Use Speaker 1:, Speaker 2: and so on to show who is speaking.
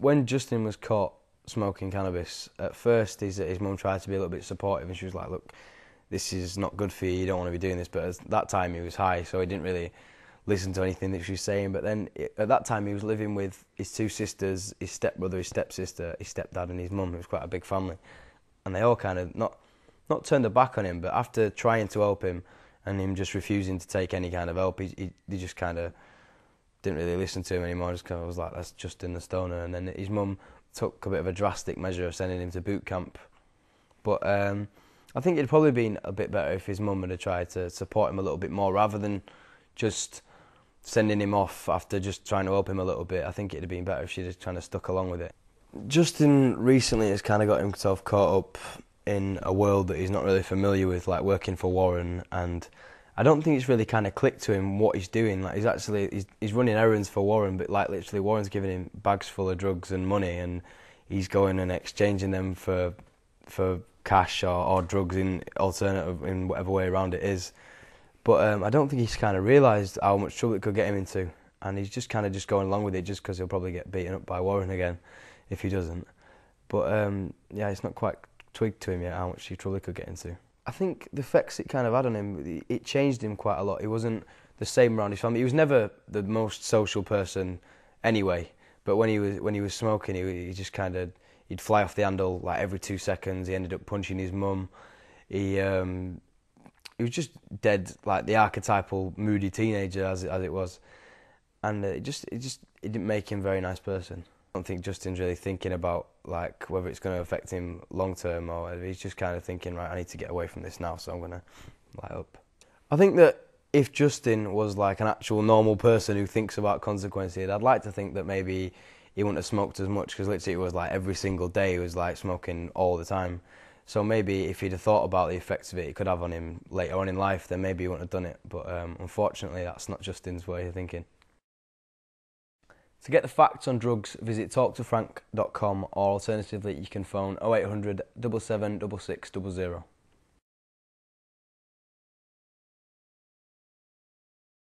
Speaker 1: when Justin was caught smoking cannabis, at first his mum tried to be a little bit supportive, and she was like, "Look, this is not good for you. You don't want to be doing this." But at that time he was high, so he didn't really listen to anything that she was saying. But then at that time he was living with his two sisters, his stepbrother, his stepsister, his stepdad, and his mum. It was quite a big family, and they all kind of not turned their back on him, but after trying to help him and him just refusing to take any kind of help, he just kind of didn't really listen to him anymore. Just kind of was like, "That's Justin the stoner." And then his mum took a bit of a drastic measure of sending him to boot camp. But I think it'd probably been a bit better if his mum had tried to support him a little bit more, rather than just sending him off after just trying to help him a little bit. I think it'd have been better if she'd just kind of stuck along with it. Justin recently has kind of got himself caught up in a world that he's not really familiar with, like working for Warren, and I don't think it's really kind of clicked to him what he's doing. Like he's running errands for Warren, but like literally Warren's giving him bags full of drugs and money, and he's going and exchanging them for cash or drugs in alternative, in whatever way around it is. But I don't think he's kind of realised how much trouble it could get him into, and he's just kind of just going along with it just because he'll probably get beaten up by Warren again if he doesn't. But yeah, it's not quite twigged to him yet how much trouble he could get into. I think the effects it kind of had on him, it changed him quite a lot. He wasn't the same around his family. He was never the most social person anyway, but when he was smoking, he just kind of, he'd fly off the handle like every 2 seconds. He ended up punching his mum. He was just dead, like the archetypal moody teenager as it was, and it didn't make him a very nice person. I don't think Justin's really thinking about like whether it's going to affect him long term, or whether he's just kind of thinking, right, I need to get away from this now, so I'm going to light up. I think that if Justin was like an actual normal person who thinks about consequences, I'd like to think that maybe he wouldn't have smoked as much, because literally it was like every single day he was like smoking all the time. So maybe if he'd have thought about the effects of it could have on him later on in life, then maybe he wouldn't have done it. But unfortunately, that's not Justin's way of thinking. To get the facts on drugs, visit talktofrank.com, or alternatively you can phone 0800 77 66 00.